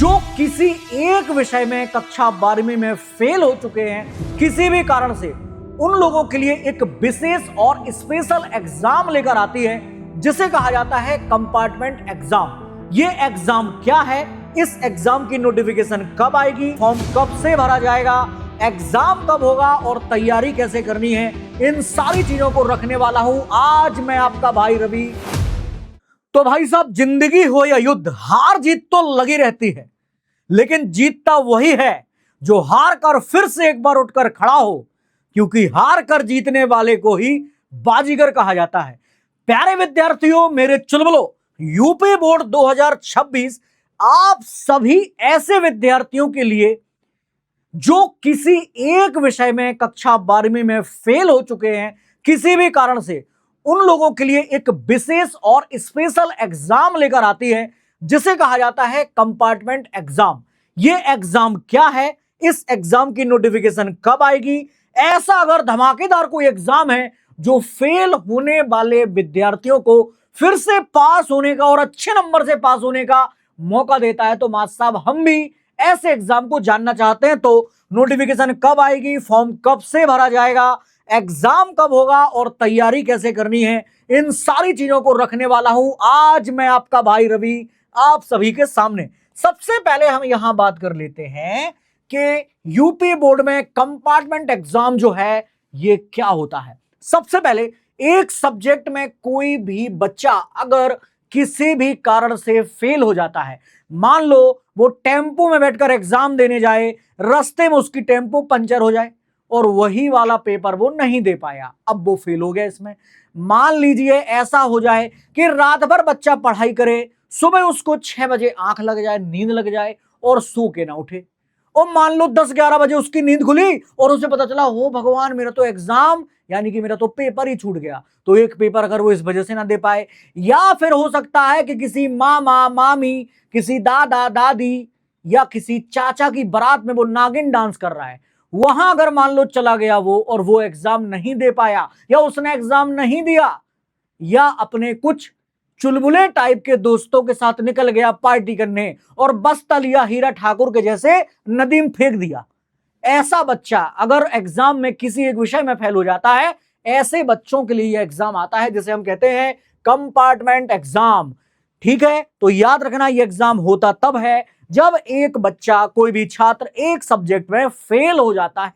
जो किसी एक विषय में कक्षा 12वीं में फेल हो चुके हैं किसी भी कारण से, उन लोगों के लिए एक विशेष और स्पेशल एग्जाम लेकर आती है जिसे कहा जाता है कंपार्टमेंट एग्जाम। ये एग्जाम क्या है, इस एग्जाम की नोटिफिकेशन कब आएगी, फॉर्म कब से भरा जाएगा, एग्जाम कब होगा और तैयारी कैसे करनी है, इन सारी चीजों को रखने वाला हूं आज मैं आपका भाई रवि। तो भाई साहब, जिंदगी हो या युद्ध, हार जीत तो लगी रहती है, लेकिन जीतता वही है जो हार कर फिर से एक बार उठकर खड़ा हो, क्योंकि हार कर जीतने वाले को ही बाजीगर कहा जाता है। प्यारे विद्यार्थियों, मेरे चुलबुलों, यूपी बोर्ड 2026 आप सभी ऐसे विद्यार्थियों के लिए जो किसी एक विषय में कक्षा 12वीं में फेल हो चुके हैं किसी भी कारण से, उन लोगों के लिए एक विशेष और स्पेशल एग्जाम लेकर आती है जिसे कहा जाता है कंपार्टमेंट एग्जाम। ये एग्जाम क्या है, इस एग्जाम की नोटिफिकेशन कब आएगी, ऐसा अगर धमाकेदार कोई एग्जाम है जो फेल होने वाले विद्यार्थियों को फिर से पास होने का और अच्छे नंबर से पास होने का मौका देता है, तो मास्टर साहब हम भी ऐसे एग्जाम को जानना चाहते हैं। तो नोटिफिकेशन कब आएगी, फॉर्म कब से भरा जाएगा, एग्जाम कब होगा और तैयारी कैसे करनी है, इन सारी चीजों को रखने वाला हूं आज मैं आपका भाई रवि आप सभी के सामने। सबसे पहले हम यहां बात कर लेते हैं कि यूपी बोर्ड में कंपार्टमेंट एग्जाम जो है ये क्या होता है। सबसे पहले, एक सब्जेक्ट में कोई भी बच्चा अगर किसी भी कारण से फेल हो जाता है, मान लो वो टेम्पो में बैठकर एग्जाम देने जाए, रास्ते में उसकी टेम्पो पंचर हो जाए और वही वाला पेपर वो नहीं दे पाया, अब वो फेल हो गया। इसमें मान लीजिए ऐसा हो जाए कि रात भर बच्चा पढ़ाई करे, सुबह उसको 6 बजे आंख लग जाए, नींद लग जाए और सो के ना उठे, और मान लो 10-11 बजे उसकी नींद खुली और उसे पता चला हो भगवान मेरा तो एग्जाम यानी कि मेरा तो पेपर ही छूट गया। तो एक पेपर अगर वो इस वजह से ना दे पाए, या फिर हो सकता है कि किसी मामा मामी, किसी दादा दादी या किसी चाचा की बारात में वो नागिन डांस कर रहा है, वहां अगर मान लो चला गया वो और वो एग्जाम नहीं दे पाया, या उसने एग्जाम नहीं दिया, या अपने कुछ चुलबुले टाइप के दोस्तों के साथ निकल गया पार्टी करने और बस तलिया हीरा ठाकुर के जैसे नदी में फेंक दिया, ऐसा बच्चा अगर एग्जाम में किसी एक विषय में फेल हो जाता है, ऐसे बच्चों के लिए यह एग्जाम आता है जिसे हम कहते हैं कंपार्टमेंट एग्जाम। ठीक है, तो याद रखना यह एग्जाम होता तब है जब एक बच्चा, कोई भी छात्र एक सब्जेक्ट में फेल हो जाता है।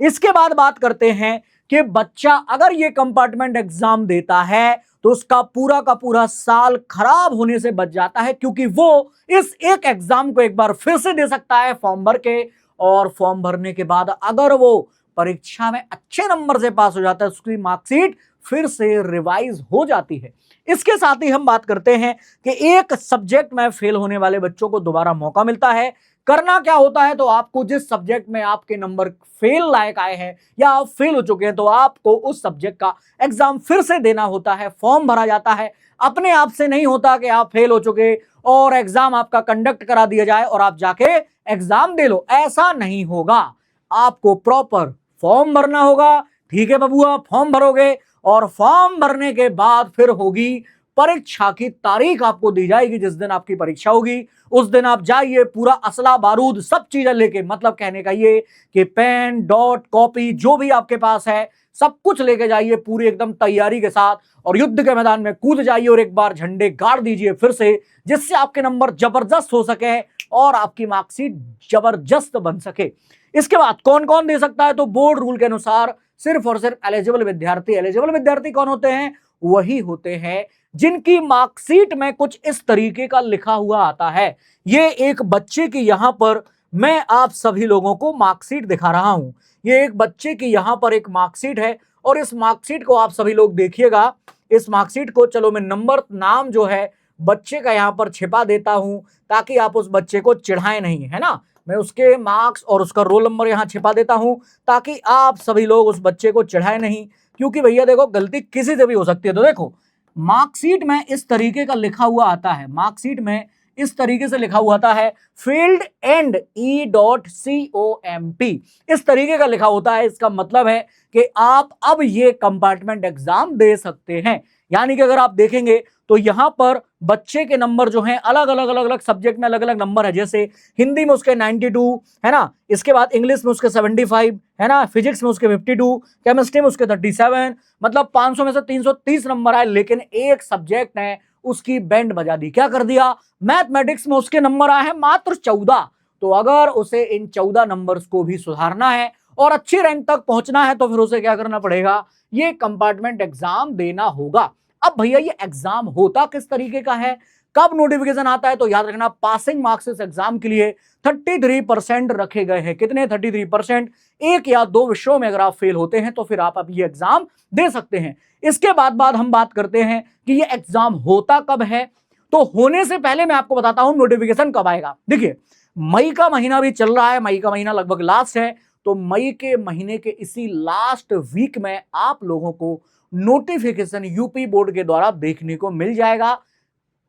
इसके बाद बात करते हैं कि बच्चा अगर ये कंपार्टमेंट एग्जाम देता है तो उसका पूरा का पूरा साल खराब होने से बच जाता है, क्योंकि वो इस एक एग्जाम को एक बार फिर से दे सकता है फॉर्म भर के, और फॉर्म भरने के बाद अगर वो परीक्षा में अच्छे नंबर से पास हो जाता है, उसकी मार्कशीट फिर से रिवाइज हो जाती है। इसके साथ ही हम बात करते हैं कि एक सब्जेक्ट में फेल होने वाले बच्चों को दोबारा मौका मिलता है। करना क्या होता है, तो आपको जिस सब्जेक्ट में आपके नंबर फेल लायक आए हैं या आप फेल हो चुके हैं, तो आपको उस सब्जेक्ट का एग्जाम फिर से देना होता है, फॉर्म भरा जाता है। अपने आप से नहीं होता कि आप फेल हो चुके और एग्जाम आपका कंडक्ट करा दिया जाए और आप जाके एग्जाम दे लो, ऐसा नहीं होगा। आपको प्रॉपर फॉर्म भरना होगा। ठीक है बबुआ, फॉर्म भरोगे और फॉर्म भरने के बाद फिर होगी परीक्षा की तारीख आपको दी जाएगी। जिस दिन आपकी परीक्षा होगी उस दिन आप जाइए पूरा असला बारूद सब चीजें लेके, मतलब कहने का ये कि पेन डॉट कॉपी जो भी आपके पास है सब कुछ लेके जाइए पूरी एकदम तैयारी के साथ, और युद्ध के मैदान में कूद जाइए और एक बार झंडे गाड़ दीजिए फिर से, जिससे आपके नंबर जबरदस्त हो सके और आपकी मार्कशीट जबरदस्त बन सके। इसके बाद कौन कौन दे सकता है, तो बोर्ड रूल के अनुसार सिर्फ और सिर्फ एलिजिबल विद्यार्थी कौन होते हैं, वही होते हैं जिनकी मार्कशीट में कुछ इस तरीके का लिखा हुआ आता है। ये एक बच्चे की यहां पर मैं आप सभी लोगों को मार्कशीट दिखा रहा हूं। ये एक बच्चे की यहां पर एक मार्कशीट है और इस मार्कशीट को आप सभी लोग देखिएगा। इस मार्कशीट को चलो मैं नंबर नाम जो है बच्चे का यहां पर छिपा देता हूं ताकि आप उस बच्चे को चिढ़ाएं नहीं, है ना। मैं उसके मार्क्स और उसका रोल नंबर यहां छिपा देता हूं ताकि आप सभी लोग उस बच्चे को चिढ़ाएं नहीं, क्योंकि भैया देखो गलती किसी से भी हो सकती है। तो देखो मार्कशीट में इस तरीके का लिखा हुआ आता है, मार्कशीट में इस तरीके से लिखा हुआ आता है फील्ड एंड E.COMP, इस तरीके का लिखा होता है। इसका मतलब है कि आप अब ये कंपार्टमेंट एग्जाम दे सकते हैं। यानी कि अगर आप देखेंगे तो यहां पर बच्चे के नंबर जो हैं अलग अलग सब्जेक्ट में अलग अलग नंबर है। जैसे हिंदी में उसके 92 है ना, इसके बाद इंग्लिश में उसके 75 है ना, फिजिक्स में उसके 52, केमिस्ट्री में उसके 37, मतलब 500 में से 330 नंबर आए, लेकिन एक सब्जेक्ट ने उसकी बैंड बजा दी। क्या कर दिया? मैथमेटिक्स में उसके नंबर आए हैं मात्र 14। तो अगर उसे इन 14 नंबर्स को भी सुधारना है और अच्छी रैंक तक पहुंचना है तो फिर उसे क्या करना पड़ेगा? ये कंपार्टमेंट एग्जाम देना होगा। अब भैया ये एग्जाम होता किस तरीके का है, कब नोटिफिकेशन आता है? तो याद रखना, पासिंग मार्क्स इस एग्जाम के लिए 33% रखे गए हैं। कितने? 33%। एक या दो विषयों में अगर आप फेल होते हैं तो फिर आप अब ये एग्जाम दे सकते हैं। इसके बाद हम बात करते हैं कि ये एग्जाम होता कब है। तो होने से पहले मैं आपको बताता हूं नोटिफिकेशन कब आएगा। देखिए, मई का महीना भी चल रहा है, मई का महीना लगभग लास्ट है, तो मई के महीने के इसी लास्ट वीक में आप लोगों को नोटिफिकेशन यूपी बोर्ड के द्वारा देखने को मिल जाएगा।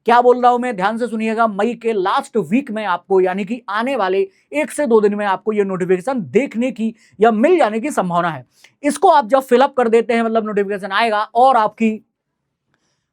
क्या बोल रहा हूं मैं, ध्यान से सुनिएगा। मई के लास्ट वीक में आपको, यानी कि आने वाले 1 से 2 दिन में आपको यह नोटिफिकेशन देखने की या मिल जाने की संभावना है। इसको आप जब फिलअप कर देते हैं, मतलब नोटिफिकेशन आएगा और आपकी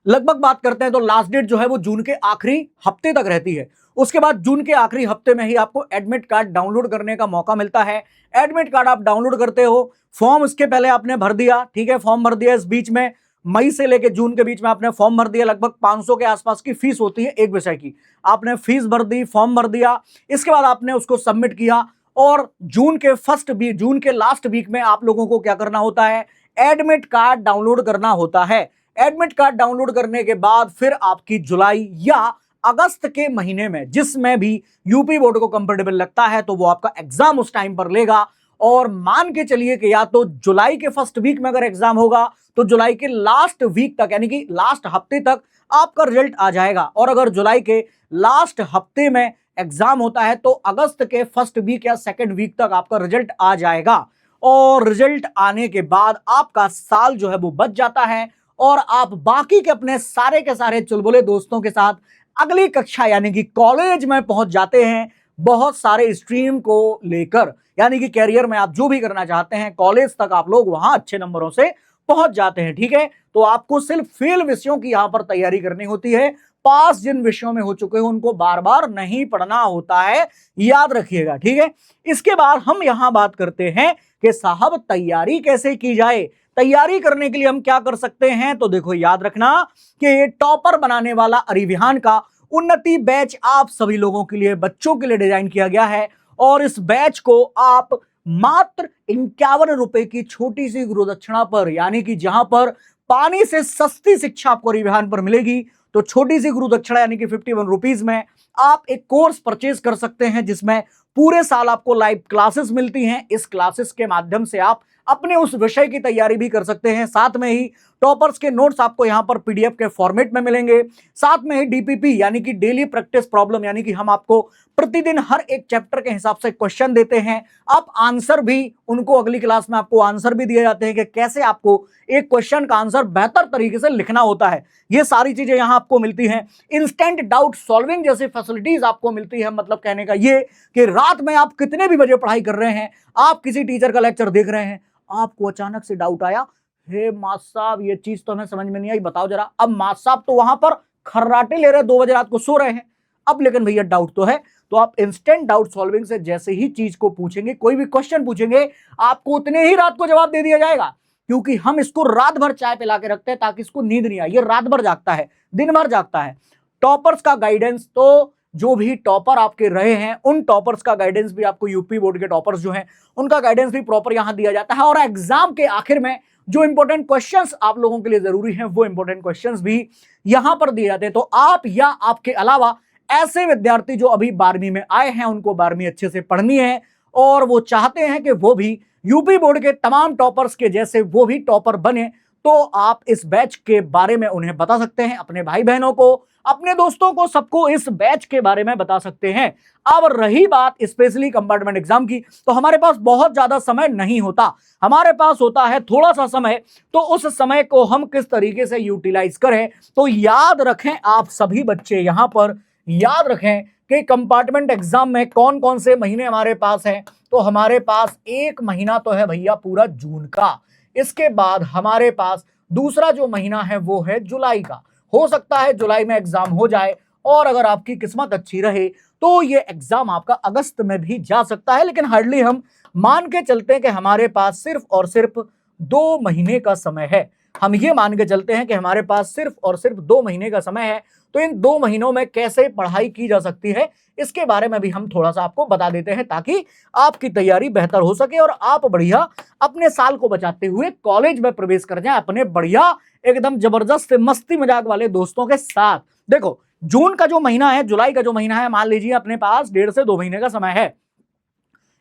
लगभग बात करते हैं तो लास्ट डेट जो है वो जून के आखिरी हफ्ते तक रहती है। उसके बाद जून के आखिरी हफ्ते में ही आपको एडमिट कार्ड डाउनलोड करने का मौका मिलता है। एडमिट कार्ड आप डाउनलोड करते हो, फॉर्म इसके पहले आपने भर दिया, ठीक है, फॉर्म भर दिया। इस बीच में मई से लेकर जून के बीच में आपने फॉर्म भर दिया। लगभग 500 के आसपास की फीस होती है एक विषय की। आपने फीस भर दी, फॉर्म भर दिया, इसके बाद आपने उसको सबमिट किया और जून के लास्ट वीक में आप लोगों को क्या करना होता है? एडमिट कार्ड डाउनलोड करना होता है। एडमिट कार्ड डाउनलोड करने के बाद फिर आपकी जुलाई या अगस्त के महीने में, जिसमें भी यूपी बोर्ड को कंफर्टेबल लगता है, तो वो आपका एग्जाम उस टाइम पर लेगा। और मान के चलिए कि या तो जुलाई के फर्स्ट वीक में अगर एग्जाम होगा तो जुलाई के लास्ट वीक तक, यानी कि लास्ट हफ्ते तक आपका रिजल्ट आ जाएगा। और अगर जुलाई के लास्ट हफ्ते में एग्जाम होता है तो अगस्त के फर्स्ट वीक या सेकेंड वीक तक आपका रिजल्ट आ जाएगा। और रिजल्ट आने के बाद आपका साल जो है वो बच जाता है और आप बाकी के अपने सारे के सारे चुलबुले दोस्तों के साथ अगली कक्षा यानी कि कॉलेज में पहुंच जाते हैं, बहुत सारे स्ट्रीम को लेकर। यानी कि कैरियर में आप जो भी करना चाहते हैं, कॉलेज तक आप लोग वहां अच्छे नंबरों से पहुंच जाते हैं, ठीक है। तो आपको सिर्फ फेल विषयों की यहां पर तैयारी करनी होती है। पास जिन विषयों में हो चुके हैं उनको बार बार नहीं पढ़ना होता है, याद रखिएगा, ठीक है। इसके बाद हम यहां बात करते हैं कि साहब तैयारी कैसे की जाए। तैयारी करने के लिए हम क्या कर सकते हैं? तो देखो, याद रखना कि टॉपर बनाने वाला अरिविहान का उन्नति बैच आप सभी लोगों के लिए, बच्चों के लिए डिजाइन किया गया है। और इस बैच को आप मात्र 51 रुपए की छोटी सी गुरुदक्षिणा पर, यानी कि जहां पर पानी से सस्ती शिक्षा आपको अरिविहान पर मिलेगी, तो छोटी सी गुरुदक्षिणा यानी कि 51 रुपीज में आप एक कोर्स परचेज कर सकते हैं, जिसमें पूरे साल आपको लाइव क्लासेस मिलती हैं। इस क्लासेस के माध्यम से आप अपने उस विषय की तैयारी भी कर सकते हैं। साथ में ही टॉपर्स के नोट्स आपको यहां पर पीडीएफ के फॉर्मेट में मिलेंगे। साथ में ही डीपीपी यानी कि डेली प्रैक्टिस प्रॉब्लम, यानी कि हम आपको प्रतिदिन हर एक चैप्टर के हिसाब से क्वेश्चन देते हैं। आप आंसर भी उनको अगली क्लास में आपको आंसर भी दिए जाते हैं कि कैसे आपको एक क्वेश्चन का आंसर बेहतर तरीके से लिखना होता है। ये सारी चीजें यहां आपको मिलती हैं। इंस्टेंट डाउट सॉल्विंग जैसी फैसिलिटीज आपको मिलती है। मतलब कहने का ये कि रात में आप कितने भी बजे पढ़ाई कर रहे हैं, आप किसी टीचर का लेक्चर देख रहे हैं, आपको अचानक से डाउट आया, हे मास्टर साहब ये चीज तो हमें समझ में नहीं आई, बताओ जरा। अब मास्टर साहब तो वहां पर खर्राटे ले रहे, 2 बजे रात को सो रहे हैं, अब लेकिन भैया डाउट तो है। तो आप इंस्टेंट डाउट सॉल्विंग से जैसे ही चीज को पूछेंगे, कोई भी क्वेश्चन पूछेंगे, आपको उतने ही रात को जवाब दे दिया जाएगा। क्योंकि हम इसको रात भर चाय पिला के रखते हैं ताकि इसको नींद नहीं आए। ये रात भर जागता है, दिन भर जागता है। टॉपर्स का गाइडेंस, तो जो भी टॉपर आपके रहे हैं उन टॉपर्स का गाइडेंस भी आपको, यूपी बोर्ड के टॉपर्स जो हैं उनका गाइडेंस भी प्रॉपर यहां दिया जाता है। और एग्जाम के आखिर में जो इंपॉर्टेंट क्वेश्चंस आप लोगों के लिए जरूरी हैं, वो इंपॉर्टेंट क्वेश्चंस भी यहां पर दिए जाते हैं। तो आप या आपके अलावा ऐसे विद्यार्थी जो अभी 12वीं में आए हैं, उनको 12वीं अच्छे से पढ़नी है और वो चाहते हैं कि वो भी यूपी बोर्ड के तमाम टॉपर्स के जैसे वो भी टॉपर बने, तो आप इस बैच के बारे में उन्हें बता सकते हैं, अपने भाई बहनों को, अपने दोस्तों को, सबको इस बैच के बारे में बता सकते हैं। अब रही बात स्पेशली कंपार्टमेंट एग्जाम की, तो हमारे पास बहुत ज्यादा समय नहीं होता, हमारे पास होता है थोड़ा सा समय। तो उस समय को हम किस तरीके से यूटिलाइज करें, तो याद रखें आप सभी बच्चे, यहां पर याद रखें कि कंपार्टमेंट एग्जाम में कौन कौन से महीने हमारे पास हैं। तो हमारे पास एक महीना तो है भैया पूरा जून का, इसके बाद हमारे पास दूसरा जो महीना है वो है जुलाई का। हो सकता है जुलाई में एग्जाम हो जाए, और अगर आपकी किस्मत अच्छी रहे तो ये एग्जाम आपका अगस्त में भी जा सकता है, लेकिन हार्डली हम मान के चलते हैं कि हमारे पास सिर्फ और सिर्फ 2 महीने का समय है। हम ये मान के चलते हैं कि हमारे पास सिर्फ और सिर्फ 2 महीने का समय है। तो इन 2 महीनों में कैसे पढ़ाई की जा सकती है, इसके बारे में भी हम थोड़ा सा आपको बता देते हैं, ताकि आपकी तैयारी बेहतर हो सके और आप बढ़िया अपने साल को बचाते हुए कॉलेज में प्रवेश कर जाएं अपने बढ़िया एकदम जबरदस्त मस्ती मजाक वाले दोस्तों के साथ। देखो, जून का जो महीना है, जुलाई का जो महीना है, मान लीजिए अपने पास 1.5 से 2 महीने का समय है।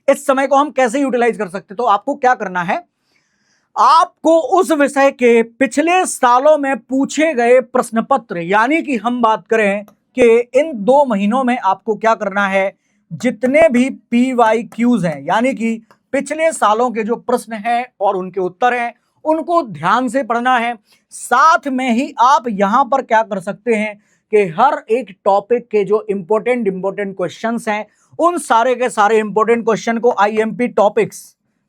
इस समय को हम कैसे यूटिलाइज कर सकते हैं? तो आपको क्या करना है, आपको उस विषय के पिछले सालों में पूछे गए प्रश्न पत्र, यानी कि हम बात करें कि इन 2 महीनों में आपको क्या करना है, जितने भी PYQs हैं, यानी कि पिछले सालों के जो प्रश्न हैं और उनके उत्तर हैं, उनको ध्यान से पढ़ना है। साथ में ही आप यहां पर क्या कर सकते हैं कि हर एक टॉपिक के जो इंपॉर्टेंट क्वेश्चंस हैं, उन सारे के सारे इंपॉर्टेंट क्वेश्चन को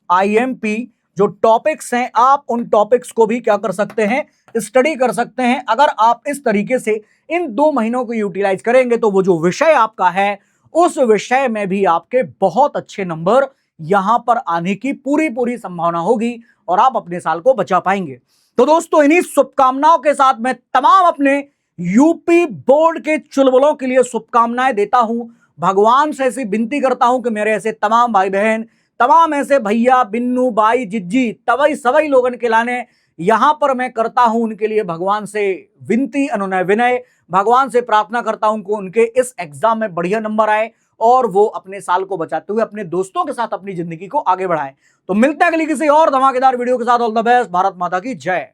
IMP जो टॉपिक्स हैं, आप उन टॉपिक्स को भी क्या कर सकते हैं, स्टडी कर सकते हैं। अगर आप इस तरीके से इन 2 महीनों को यूटिलाइज करेंगे तो वो जो विषय आपका है, उस विषय में भी आपके बहुत अच्छे नंबर यहां पर आने की पूरी संभावना होगी और आप अपने साल को बचा पाएंगे। तो दोस्तों, इन्हीं शुभकामनाओं के साथ मैं तमाम अपने यूपी बोर्ड के चुलबुलों के लिए शुभकामनाएं देता हूं। भगवान से ऐसी विनती करता हूं कि मेरे ऐसे तमाम भाई बहन, तमाम ऐसे भैया, बिन्नू, बाई, जिज्जी, तवई सवई लोगन के लाने यहां पर मैं करता हूं, उनके लिए भगवान से विनती, अनुनय विनय, भगवान से प्रार्थना करता हूं कि उनके इस एग्जाम में बढ़िया नंबर आए और वो अपने साल को बचाते हुए अपने दोस्तों के साथ अपनी जिंदगी को आगे बढ़ाएं। तो मिलते हैं अगली किसी और धमाकेदार वीडियो के साथ। All the best. भारत माता की जय।